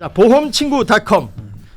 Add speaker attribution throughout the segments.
Speaker 1: 자, 보험친구닷컴.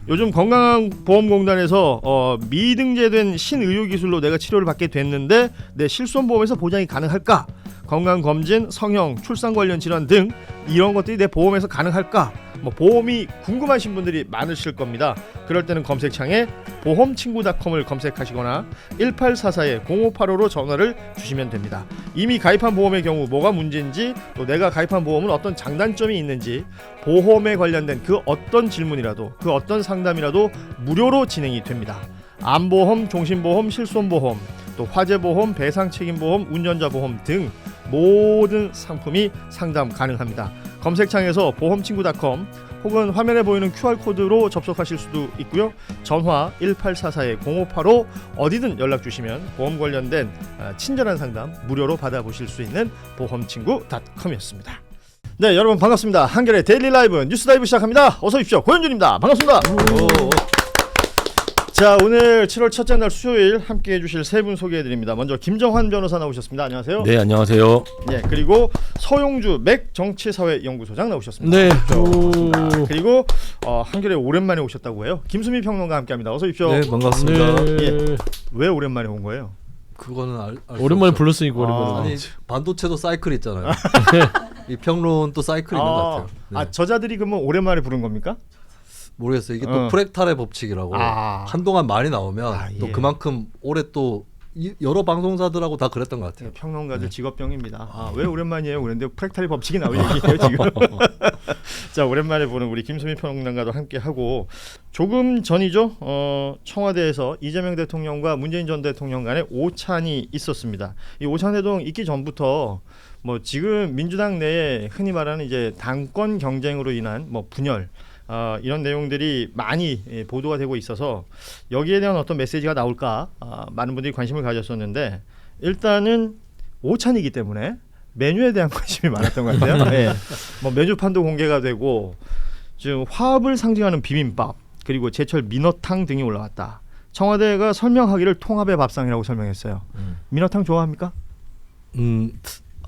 Speaker 1: 요즘 건강보험공단에서 미등재된 신의료기술로 내가 치료를 받게 됐는데 내 실손보험에서 보장이 가능할까? 건강검진, 성형, 출산 관련 질환 등 이런 것들이 내 보험에서 가능할까? 보험이 궁금하신 분들이 많으실 겁니다. 그럴 때는 검색창에 보험친구닷컴을 검색하시거나 1844-0585로 전화를 주시면 됩니다. 이미 가입한 보험의 경우 뭐가 문제인지, 또 내가 가입한 보험은 어떤 장단점이 있는지, 보험에 관련된 그 어떤 질문이라도, 그 어떤 상담이라도 무료로 진행이 됩니다. 암보험, 종신보험, 실손보험, 또 화재보험, 배상책임보험, 운전자보험 등 모든 상품이 상담 가능합니다. 검색창에서 보험친구닷컴 혹은 화면에 보이는 QR코드로 접속하실 수도 있고요. 전화 1844-0585 어디든 연락 주시면 보험 관련된 친절한 상담 무료로 받아보실 수 있는 보험친구닷컴이었습니다. 네, 여러분 반갑습니다. 한겨레 데일리 라이브 뉴스 다이브 시작합니다. 어서 오십시오. 고현준입니다. 반갑습니다. 자, 오늘 7월 첫째 날 수요일 함께 해주실 세 분 소개해드립니다. 먼저 김정환 변호사 나오셨습니다. 안녕하세요.
Speaker 2: 네, 안녕하세요.
Speaker 1: 네, 그리고 서용주 맥정치사회연구소장 나오셨습니다.
Speaker 2: 네.
Speaker 1: 그리고 한겨레 오랜만에 오셨다고 해요. 김수미 평론가 함께합니다. 어서 오십시오.
Speaker 3: 네, 반갑습니다.
Speaker 2: 네.
Speaker 1: 예. 왜 오랜만에 온 거예요?
Speaker 3: 그거는 알
Speaker 2: 오랜만에 불렀으니까 오랜만에.
Speaker 3: 아니 반도체도 사이클 있잖아요. 이 평론도 사이클 있는 것 같아요. 네.
Speaker 1: 저자들이 그러면 오랜만에 부른 겁니까?
Speaker 3: 모르겠어요. 이게 또 프랙탈의 법칙이라고 한동안 많이 나오면 또
Speaker 1: 예.
Speaker 3: 그만큼 오래 또 여러 방송사들하고 다 그랬던 것 같아요.
Speaker 1: 네, 평론가들 직업병입니다. 왜 오랜만이에요? 그런데 프랙탈의 법칙이 나올 얘기예요 지금. 자, 오랜만에 보는 우리 김수미 평론가도 함께 하고, 조금 전이죠. 청와대에서 이재명 대통령과 문재인 전 대통령 간의 오찬이 있었습니다. 이 오찬 회동 있기 전부터 지금 민주당 내에 흔히 말하는 이제 당권 경쟁으로 인한 분열, 이런 내용들이 많이 보도가 되고 있어서 여기에 대한 어떤 메시지가 나올까 많은 분들이 관심을 가졌었는데, 일단은 오찬이기 때문에 메뉴에 대한 관심이 많았던 것 같아요. 네. 메뉴판도 공개가 되고, 지금 화합을 상징하는 비빔밥, 그리고 제철 민어탕 등이 올라왔다. 청와대가 설명하기를 통합의 밥상이라고 설명했어요. 민어탕 좋아합니까?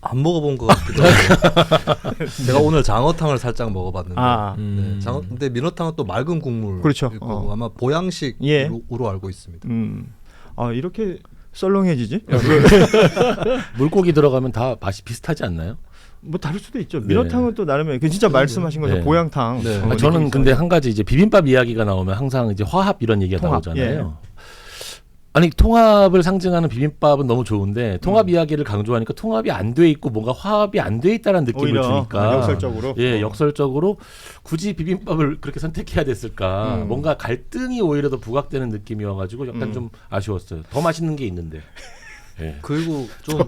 Speaker 3: 안 먹어본 것 같기도 하고. 제가 오늘 장어탕을 살짝 먹어봤는데, 네, 근데 민어탕은 또 맑은 국물,
Speaker 1: 그렇죠.
Speaker 3: 아마 보양식으로 알고 있습니다.
Speaker 1: 이렇게 썰렁해지지?
Speaker 2: 물고기 들어가면 다 맛이 비슷하지 않나요?
Speaker 1: 다를 수도 있죠. 민어탕은 또 나름의 진짜 말씀하신 거죠.
Speaker 2: 네.
Speaker 1: 보양탕.
Speaker 3: 네.
Speaker 2: 저는 근데 한 가지 이제 비빔밥 이야기가 나오면 항상 이제 화합 이런 얘기가
Speaker 1: 통합,
Speaker 2: 나오잖아요. 아니, 통합을 상징하는 비빔밥은 너무 좋은데 통합 이야기를 강조하니까 통합이 안 돼 있고 뭔가 화합이 안 돼 있다는 느낌을
Speaker 1: 오히려
Speaker 2: 주니까
Speaker 1: 역설적으로.
Speaker 2: 역설적으로 굳이 비빔밥을 그렇게 선택해야 됐을까? 뭔가 갈등이 오히려 더 부각되는 느낌이어가지고 약간 좀 아쉬웠어요. 더 맛있는 게 있는데. 예.
Speaker 3: 그리고 좀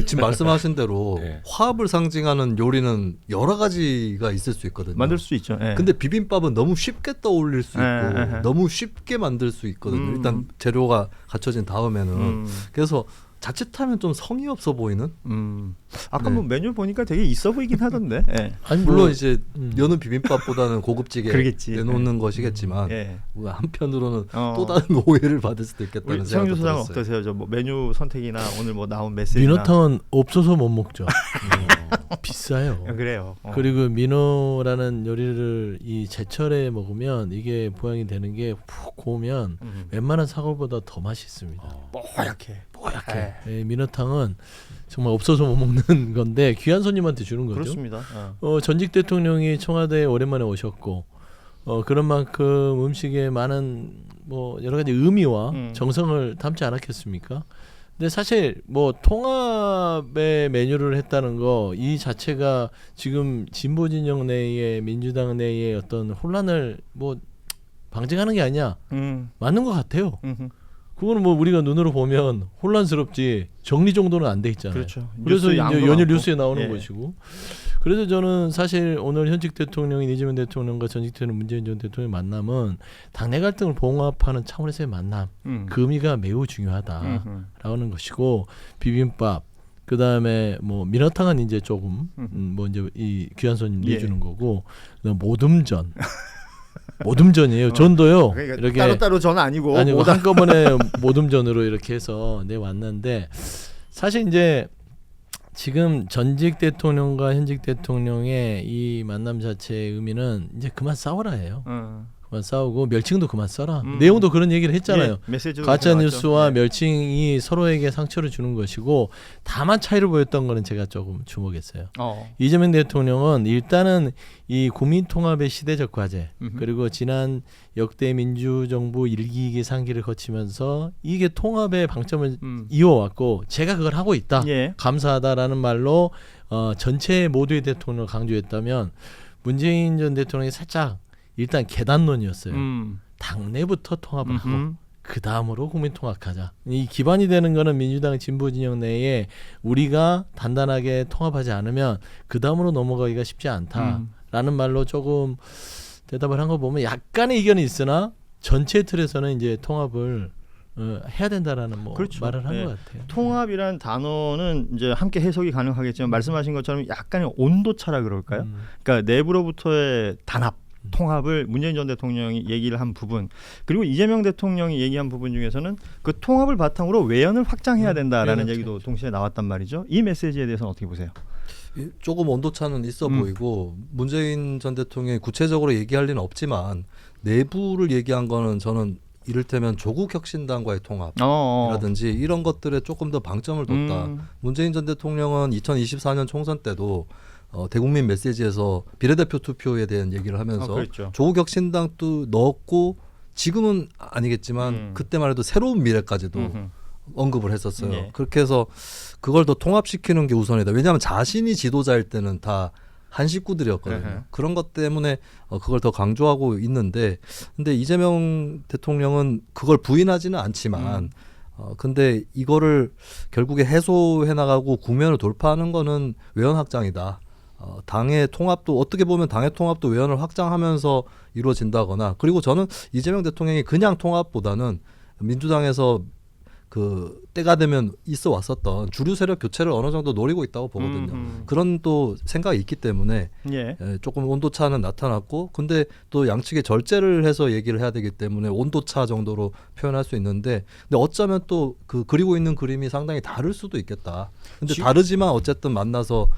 Speaker 3: 지금 말씀하신 대로 화합을 상징하는 요리는 여러 가지가 있을 수 있거든요.
Speaker 1: 만들 수 있죠. 예.
Speaker 3: 근데 비빔밥은 너무 쉽게 떠올릴 수 있고 너무 쉽게 만들 수 있거든요. 일단 재료가 갖춰진 다음에는. 그래서 자칫하면 좀 성의 없어 보이는.
Speaker 1: 아까 메뉴 보니까 되게 있어 보이긴 하던데. 예.
Speaker 3: 아니, 물론 이제 여는 비빔밥보다는 고급지게
Speaker 1: 그러겠지.
Speaker 3: 내놓는 것이겠지만
Speaker 1: 예.
Speaker 3: 한편으로는 또 다른 오해를 받을 수도 있겠다는
Speaker 1: 우리
Speaker 3: 생각도
Speaker 1: 서영주 소장
Speaker 3: 들었어요.
Speaker 1: 어떠세요? 저 메뉴 선택이나 오늘 나온 메시지나.
Speaker 4: 민어탕은 없어서 못 먹죠. 비싸요.
Speaker 1: 그래요.
Speaker 4: 그리고 민어라는 요리를 이 제철에 먹으면 이게 보양이 되는 게 푹 고우면 웬만한 사골보다 더 맛있습니다.
Speaker 1: 뽀얗게.
Speaker 4: 민어탕은 정말 없어서 못 먹는 건데 귀한 손님한테 주는 거죠.
Speaker 1: 그렇습니다.
Speaker 4: 전직 대통령이 청와대에 오랜만에 오셨고 그런 만큼 음식에 많은 여러 가지 의미와 정성을 담지 않았겠습니까? 근데 사실 통합의 메뉴를 했다는 거 이 자체가 지금 진보 진영 내의 민주당 내의 어떤 혼란을 방증하는 게 아니야. 맞는 것 같아요. 그거는 우리가 눈으로 보면 혼란스럽지 정리 정도는 안 돼 있잖아요.
Speaker 1: 그렇죠.
Speaker 4: 그래서 이제 연일
Speaker 1: 많고.
Speaker 4: 뉴스에 나오는 것이고. 그래서 저는 사실 오늘 현직 대통령인 이재명 대통령과 전직 대통령 문재인 전 대통령의 만남은 당내 갈등을 봉합하는 차원에서의 만남. 그 의미가 매우 중요하다라는 것이고, 비빔밥, 그 다음에 민어탕은 이제 조금 이제 이 귀한 손님 내주는 거고, 그다음 모듬전. 모듬전이에요. 전도요.
Speaker 1: 그러니까
Speaker 4: 이렇게
Speaker 1: 따로 전 아니고
Speaker 4: 한꺼번에 모듬전으로 이렇게 해서 내왔는데, 사실 이제 지금 전직 대통령과 현직 대통령의 이 만남 자체의 의미는 이제 그만 싸워라예요. 그만 싸우고 멸칭도 그만 써라. 내용도 그런 얘기를 했잖아요.
Speaker 1: 예, 메시지도
Speaker 4: 가짜
Speaker 1: 나왔죠.
Speaker 4: 뉴스와
Speaker 1: 예.
Speaker 4: 멸칭이 서로에게 상처를 주는 것이고 다만 차이를 보였던 거는 제가 조금 주목했어요. 이재명 대통령은 일단은 이 국민통합의 시대적 과제 그리고 지난 역대 민주정부 1기기 3기를 거치면서 이게 통합의 방점을 이어왔고 제가 그걸 하고 있다.
Speaker 1: 예.
Speaker 4: 감사하다라는 말로 전체 모두의 대통령을 강조했다면 문재인 전 대통령이 살짝 일단 계단론이었어요. 당내부터 통합을 하고 그 다음으로 국민통합하자. 이 기반이 되는 거는 민주당 진보 진영 내에 우리가 단단하게 통합하지 않으면 그 다음으로 넘어가기가 쉽지 않다라는 말로 조금 대답을 한 거 보면 약간의 이견이 있으나 전체 틀에서는 이제 통합을 해야 된다라는 뭐
Speaker 1: 그렇죠.
Speaker 4: 말을 한
Speaker 1: 예.
Speaker 4: 것 같아요.
Speaker 1: 통합이란 단어는 이제 함께 해석이 가능하겠지만 말씀하신 것처럼 약간의 온도차라 그럴까요? 그러니까 내부로부터의 단합. 통합을 문재인 전 대통령이 얘기를 한 부분 그리고 이재명 대통령이 얘기한 부분 중에서는 그 통합을 바탕으로 외연을 확장해야 된다라는 얘기도 동시에 나왔단 말이죠. 이 메시지에 대해서는 어떻게 보세요?
Speaker 3: 조금 온도차는 있어 보이고 문재인 전 대통령이 구체적으로 얘기할 리는 없지만 내부를 얘기한 거는 저는 이를테면 조국 혁신당과의 통합이라든지 이런 것들에 조금 더 방점을 뒀다. 문재인 전 대통령은 2024년 총선 때도 대국민 메시지에서 비례대표 투표에 대한 얘기를 하면서 조국 혁신당도 넣었고 지금은 아니겠지만 그때만 해도 새로운 미래까지도 언급을 했었어요.
Speaker 1: 예.
Speaker 3: 그렇게 해서 그걸 더 통합시키는 게 우선이다. 왜냐하면 자신이 지도자일 때는 다 한 식구들이었거든요. 그런 것 때문에 그걸 더 강조하고 있는데 근데 이재명 대통령은 그걸 부인하지는 않지만 근데 이거를 결국에 해소해 나가고 국면을 돌파하는 거는 외연 확장이다. 당의 통합도 어떻게 보면 당의 통합도 외연을 확장하면서 이루어진다거나 그리고 저는 이재명 대통령이 그냥 통합보다는 민주당에서 그 때가 되면 있어 왔었던 주류 세력 교체를 어느 정도 노리고 있다고 보거든요. 그런 또 생각이 있기 때문에
Speaker 1: 예.
Speaker 3: 조금 온도차는 나타났고 근데 또 양측의 절제를 해서 얘기를 해야 되기 때문에 온도차 정도로 표현할 수 있는데 근데 어쩌면 또 그 그리고 있는 그림이 상당히 다를 수도 있겠다. 근데 다르지만 어쨌든 만나서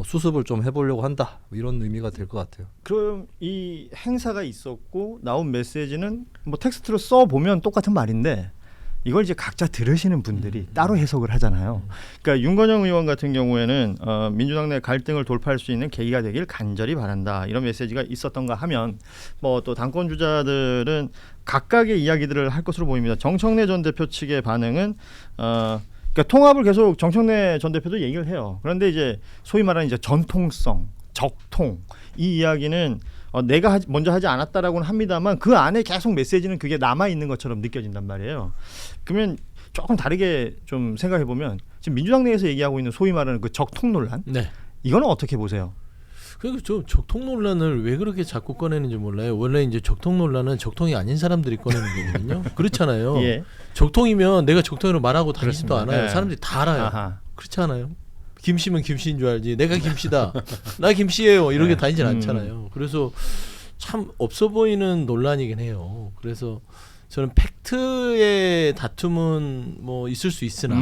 Speaker 3: 수습을 좀 해보려고 한다 이런 의미가 될 것 같아요.
Speaker 1: 그럼 이 행사가 있었고 나온 메시지는 뭐 텍스트로 써 보면 똑같은 말인데 이걸 이제 각자 들으시는 분들이 따로 해석을 하잖아요. 그러니까 윤건영 의원 같은 경우에는 민주당 내 갈등을 돌파할 수 있는 계기가 되길 간절히 바란다 이런 메시지가 있었던가 하면 뭐 또 당권 주자들은 각각의 이야기들을 할 것으로 보입니다. 정청래 전 대표 측의 반응은 그러니까 통합을 계속 정청래 전 대표도 얘기를 해요. 그런데 이제 소위 말하는 이제 전통성, 적통 이 이야기는 내가 먼저 하지 않았다라고는 합니다만 그 안에 계속 메시지는 그게 남아 있는 것처럼 느껴진단 말이에요. 그러면 조금 다르게 좀 생각해 보면 지금 민주당 내에서 얘기하고 있는 소위 말하는 그 적통 논란,
Speaker 4: 네.
Speaker 1: 이거는 어떻게 보세요?
Speaker 4: 그리고 저 적통 논란을 왜 그렇게 자꾸 꺼내는지 몰라요. 원래 이제 적통 논란은 적통이 아닌 사람들이 꺼내는 거거든요. 그렇잖아요.
Speaker 1: 예.
Speaker 4: 적통이면 내가 적통으로 말하고 다니지도
Speaker 1: 그렇습니다.
Speaker 4: 않아요.
Speaker 1: 예.
Speaker 4: 사람들이 다 알아요.
Speaker 1: 아하.
Speaker 4: 그렇지 않아요? 김씨면 김씨인 줄 알지. 내가 김씨다. 나 김씨예요. 이렇게 다니진 않잖아요. 그래서 참 없어 보이는 논란이긴 해요. 그래서 저는 팩트의 다툼은 뭐 있을 수 있으나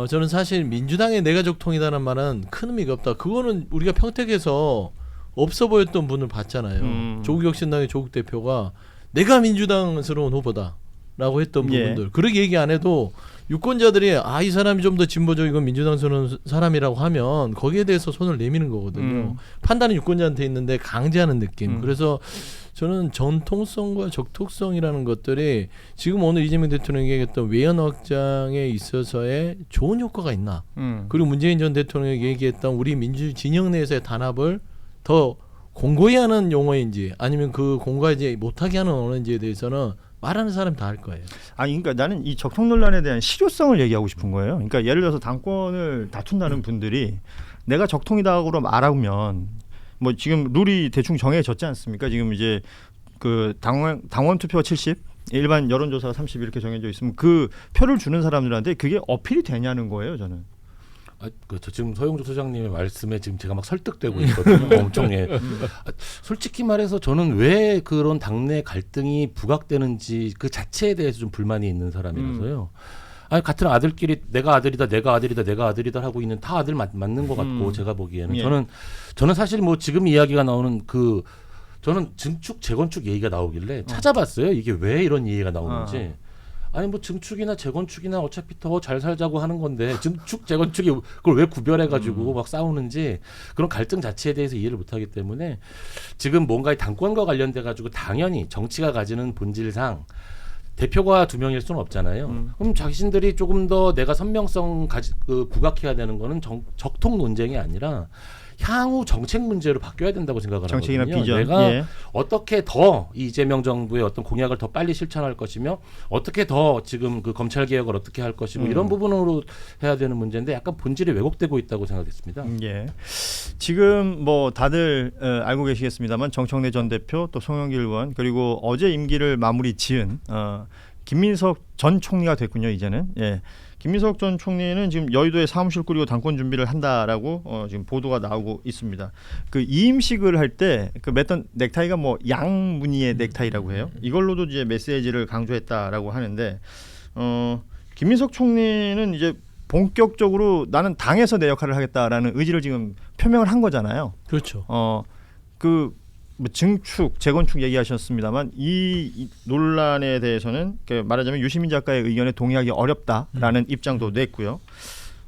Speaker 4: 저는 사실 민주당의 내가 적통이다는 말은 큰 의미가 없다. 그거는 우리가 평택에서 없어 보였던 분을 봤잖아요. 조국 혁신당의 조국 대표가 내가 민주당스러운 후보다라고 했던 부분들. 그렇게 얘기 안 해도 유권자들이 이 사람이 좀 더 진보적이고 민주당스러운 사람이라고 하면 거기에 대해서 손을 내미는 거거든요. 판단은 유권자한테 있는데 강제하는 느낌. 그래서 저는 전통성과 적통성이라는 것들이 지금 오늘 이재명 대통령이 얘기했던 외연 확장에 있어서의 좋은 효과가 있나. 그리고 문재인 전 대통령이 얘기했던 우리 민주 진영 내에서의 단합을 더 공고히 하는 용어인지 아니면 그 공고하지 못하게 하는 언어인지에 대해서는 말하는 사람이 다 할 거예요.
Speaker 1: 그러니까 나는 이 적통 논란에 대한 실효성을 얘기하고 싶은 거예요. 그러니까 예를 들어서 당권을 다툰다는 분들이 내가 적통이다고 말하면 뭐 지금 룰이 대충 정해졌지 않습니까? 지금 이제 그 당원 투표가 70, 일반 여론조사가 30 이렇게 정해져 있으면 그 표를 주는 사람들한테 그게 어필이 되냐는 거예요, 저는.
Speaker 2: 저 지금 서영주 소장님의 말씀에 지금 제가 막 설득되고 있거든요. 엄청 솔직히 말해서 저는 왜 그런 당내 갈등이 부각되는지 그 자체에 대해서 좀 불만이 있는 사람이라서요. 아니 같은 아들끼리 내가 아들이다 하고 있는 다 아들 맞는 것 같고 제가 보기에는
Speaker 1: 예.
Speaker 2: 저는 사실 뭐 지금 이야기가 나오는 저는 증축 재건축 얘기가 나오길래 찾아봤어요. 이게 왜 이런 얘기가 나오는지. 아니 뭐 증축이나 재건축이나 어차피 더 잘 살자고 하는 건데 증축 재건축이 그걸 왜 구별해가지고 막 싸우는지 그런 갈등 자체에 대해서 이해를 못하기 때문에 지금 뭔가 당권과 관련돼 가지고 당연히 정치가 가지는 본질상 대표가 2명일 수는 없잖아요. 그럼 자신들이 조금 더 내가 선명성 부각해야 되는 거는 적통 논쟁이 아니라 향후 정책 문제로 바뀌어야 된다고 생각을
Speaker 1: 정책이나
Speaker 2: 하거든요.
Speaker 1: 비전.
Speaker 2: 내가
Speaker 1: 예.
Speaker 2: 어떻게 더 이재명 정부의 어떤 공약을 더 빨리 실천할 것이며 어떻게 더 지금 그 검찰 개혁을 어떻게 할 것이고 이런 부분으로 해야 되는 문제인데 약간 본질이 왜곡되고 있다고 생각했습니다.
Speaker 1: 예. 지금 뭐 다들 알고 계시겠습니다만 정청래 전 대표 또 송영길 의원 그리고 어제 임기를 마무리 지은 김민석 전 총리가 됐군요. 이제는. 예. 김민석 전 총리는 지금 여의도에 사무실 꾸리고 당권 준비를 한다라고 지금 보도가 나오고 있습니다. 그 이임식을 할 때 그 맸던 넥타이가 뭐 양무늬의 넥타이라고 해요. 이걸로도 이제 메시지를 강조했다라고 하는데 김민석 총리는 이제 본격적으로 나는 당에서 내 역할을 하겠다라는 의지를 지금 표명을 한 거잖아요.
Speaker 4: 그렇죠.
Speaker 1: 그 뭐 증축, 재건축 얘기하셨습니다만 이 논란에 대해서는 그 말하자면 유시민 작가의 의견에 동의하기 어렵다라는 입장도 냈고요.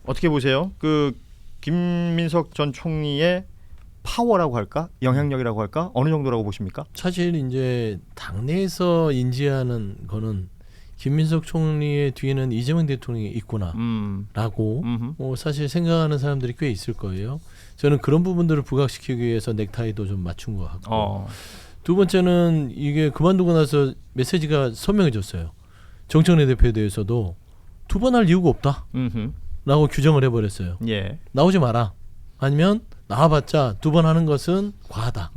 Speaker 1: 어떻게 보세요? 그 김민석 전 총리의 파워라고 할까, 영향력이라고 할까, 어느 정도라고 보십니까?
Speaker 4: 사실 이제 당내에서 인지하는 거는 김민석 총리의 뒤에는 이재명 대통령이 있구나라고 사실 생각하는 사람들이 꽤 있을 거예요. 저는 그런 부분들을 부각시키기 위해서 넥타이도 좀 맞춘 것 같고 두 번째는 이게 그만두고 나서 메시지가 선명해졌어요. 정청래 대표에 대해서도 2번 할 이유가 없다라고 규정을 해버렸어요.
Speaker 1: 예.
Speaker 4: 나오지 마라. 아니면 나와봤자 2번 하는 것은 과하다.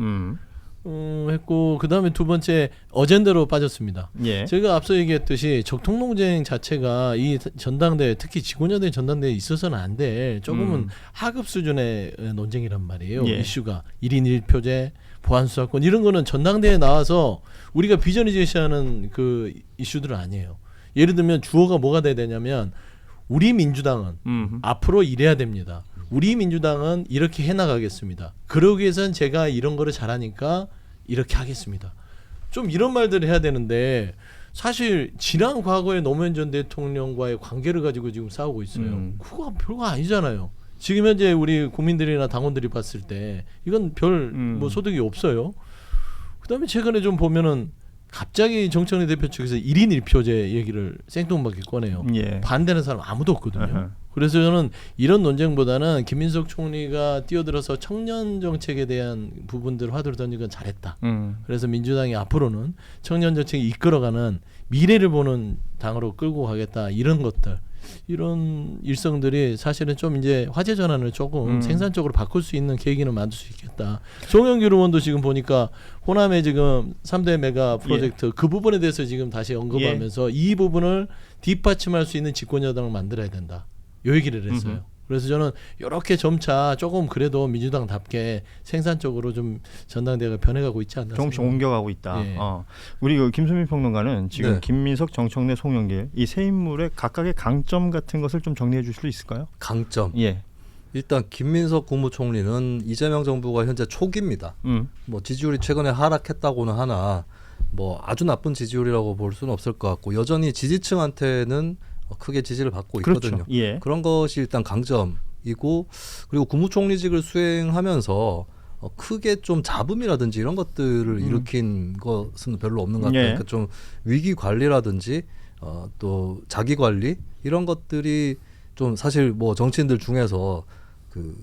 Speaker 4: 했고 그다음에 두 번째 어젠다로 빠졌습니다.
Speaker 1: 예.
Speaker 4: 제가 앞서 얘기했듯이 적통 논쟁 자체가 이 전당대 특히 지구년대 전당대에 있어서는 안 될 조금은 하급 수준의 논쟁이란 말이에요.
Speaker 1: 예.
Speaker 4: 이슈가 1인 1표제 보안수사권 이런 거는 전당대에 나와서 우리가 비전을 제시하는 그 이슈들은 아니에요. 예를 들면 주어가 뭐가 돼야 되냐면 우리 민주당은 앞으로 이래야 됩니다. 우리 민주당은 이렇게 해나가겠습니다. 그러기 위해서는 제가 이런 거를 잘하니까 이렇게 하겠습니다. 좀 이런 말들을 해야 되는데 사실 지난 과거의 노무현 전 대통령과의 관계를 가지고 지금 싸우고 있어요. 그거 별거 아니잖아요. 지금 현재 우리 국민들이나 당원들이 봤을 때 이건 별 뭐 소득이 없어요. 그다음에 최근에 좀 보면은 갑자기 정청래 대표 측에서 1인 1표제 얘기를 생뚱맞게 꺼내요.
Speaker 1: 예.
Speaker 4: 반대하는 사람 아무도 없거든요. 그래서 저는 이런 논쟁보다는 김민석 총리가 뛰어들어서 청년 정책에 대한 부분들 화두를 던진 건 잘했다. 그래서 민주당이 앞으로는 청년 정책이 이끌어가는 미래를 보는 당으로 끌고 가겠다. 이런 것들. 이런 일성들이 사실은 좀 이제 화제 전환을 조금 생산적으로 바꿀 수 있는 계기는 만들 수 있겠다. 송영길 의원도 지금 보니까 호남의 지금 3대 메가 프로젝트 그 부분에 대해서 지금 다시 언급하면서 이 부분을 뒷받침할 수 있는 집권 여당을 만들어야 된다. 요 얘기를 했어요. 그래서 저는 이렇게 점차 조금 그래도 민주당답게 생산적으로 좀 전당대회가 변해가고 있지 않나.
Speaker 1: 조금씩 옮겨가고 있다.
Speaker 4: 예.
Speaker 1: 우리 그 김수민 평론가는 지금
Speaker 3: 네.
Speaker 1: 김민석, 정청래, 송영길 이 세 인물의 각각의 강점 같은 것을 좀 정리해 주실 수 있을까요?
Speaker 3: 강점.
Speaker 1: 예.
Speaker 3: 일단 김민석 국무총리는 이재명 정부가 현재 초기입니다. 뭐 지지율이 최근에 하락했다고는 하나 뭐 아주 나쁜 지지율이라고 볼 수는 없을 것 같고 여전히 지지층한테는 크게 지지를 받고 있거든요.
Speaker 1: 그렇죠. 예.
Speaker 3: 그런 것이 일단 강점이고 그리고 국무총리직을 수행하면서 크게 좀 잡음이라든지 이런 것들을 일으킨 것은 별로 없는 것 같아요.
Speaker 1: 예.
Speaker 3: 그러니까 좀 위기 관리라든지 또 자기 관리 이런 것들이 좀 사실 뭐 정치인들 중에서 그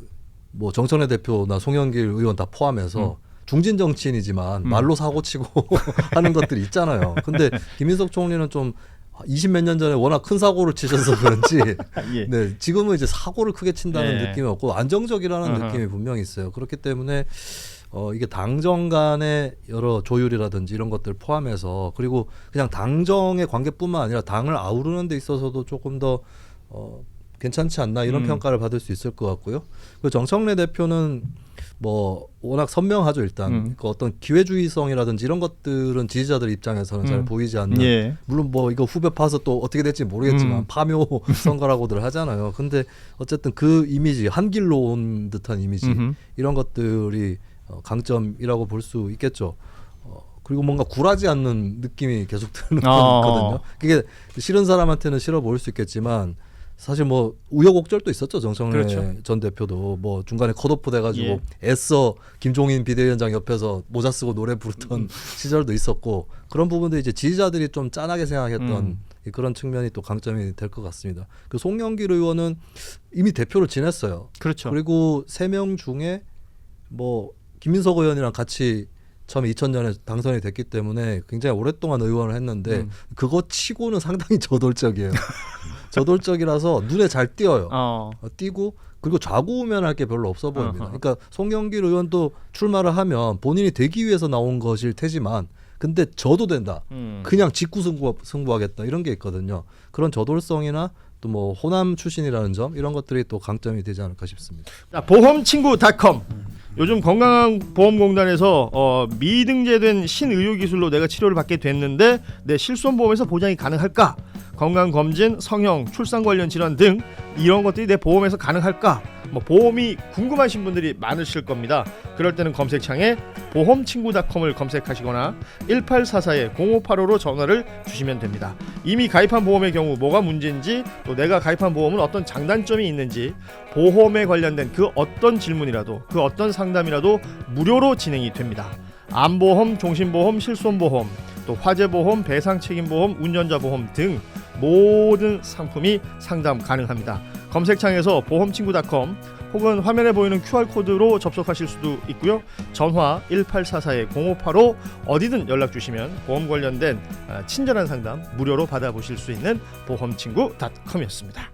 Speaker 3: 뭐 정청래 대표나 송영길 의원 다 포함해서 중진 정치인이지만 말로 사고치고 하는 것들이 있잖아요. 근데 김민석 총리는 좀 20몇 년 전에 워낙 큰 사고를 치셔서 그런지
Speaker 1: 예.
Speaker 3: 네, 지금은 이제 사고를 크게 친다는
Speaker 1: 예.
Speaker 3: 느낌이 없고 안정적이라는 느낌이 분명히 있어요. 그렇기 때문에 이게 당정 간의 여러 조율이라든지 이런 것들 포함해서 그리고 그냥 당정의 관계뿐만 아니라 당을 아우르는 데 있어서도 조금 더 괜찮지 않나 이런 평가를 받을 수 있을 것 같고요. 그리고 정청래 대표는 뭐 워낙 선명하죠 일단. 그 어떤 기회주의성이라든지 이런 것들은 지지자들 입장에서는 잘 보이지 않는.
Speaker 1: 예.
Speaker 3: 물론 뭐 이거 후벼 파서 또 어떻게 될지 모르겠지만 파묘 선거라고들 하잖아요. 근데 어쨌든 그 이미지 한 길로 온 듯한 이미지 이런 것들이 강점이라고 볼 수 있겠죠. 그리고 뭔가 굴하지 않는 느낌이 계속 드는 건 있거든요. 그게 싫은 사람한테는 싫어 보일 수 있겠지만 사실 뭐 우여곡절도 있었죠. 정청래
Speaker 1: 그렇죠.
Speaker 3: 전 대표도 뭐 중간에 컷오프 돼가지고
Speaker 1: 예.
Speaker 3: 애써 김종인 비대위원장 옆에서 모자 쓰고 노래 부르던 시절도 있었고 그런 부분도 이제 지지자들이 좀 짠하게 생각했던 그런 측면이 또 강점이 될 것 같습니다. 그 송영길 의원은 이미 대표를 지냈어요.
Speaker 1: 그렇죠.
Speaker 3: 그리고 3명 중에 뭐 김민석 의원이랑 같이 처음에 2000년에 당선이 됐기 때문에 굉장히 오랫동안 의원을 했는데 그거 치고는 상당히 저돌적이에요. 저돌적이라서 눈에 잘 띄어요. 띄고 그리고 좌고우면할 게 별로 없어 보입니다. 그러니까 송영길 의원도 출마를 하면 본인이 되기 위해서 나온 것일 테지만 근데 져도 된다. 그냥 직구 승부하겠다 이런 게 있거든요. 그런 저돌성이나 또 뭐 호남 출신이라는 점 이런 것들이 또 강점이 되지 않을까 싶습니다.
Speaker 1: 자, 보험친구.com 요즘 건강보험공단에서 미등재된 신의료기술로 내가 치료를 받게 됐는데 내 실손보험에서 보장이 가능할까? 건강검진, 성형, 출산 관련 질환 등 이런 것들이 내 보험에서 가능할까? 뭐 보험이 궁금하신 분들이 많으실 겁니다. 그럴 때는 검색창에 보험친구.com을 검색하시거나 1844-0585로 전화를 주시면 됩니다. 이미 가입한 보험의 경우 뭐가 문제인지 또 내가 가입한 보험은 어떤 장단점이 있는지 보험에 관련된 그 어떤 질문이라도 그 어떤 상담이라도 무료로 진행이 됩니다. 암보험, 종신보험, 실손보험, 또 화재보험, 배상책임보험, 운전자보험 등 모든 상품이 상담 가능합니다. 검색창에서 보험친구.com 혹은 화면에 보이는 QR코드로 접속하실 수도 있고요. 전화 1844-0585 어디든 연락 주시면 보험 관련된 친절한 상담 무료로 받아보실 수 있는 보험친구.com이었습니다.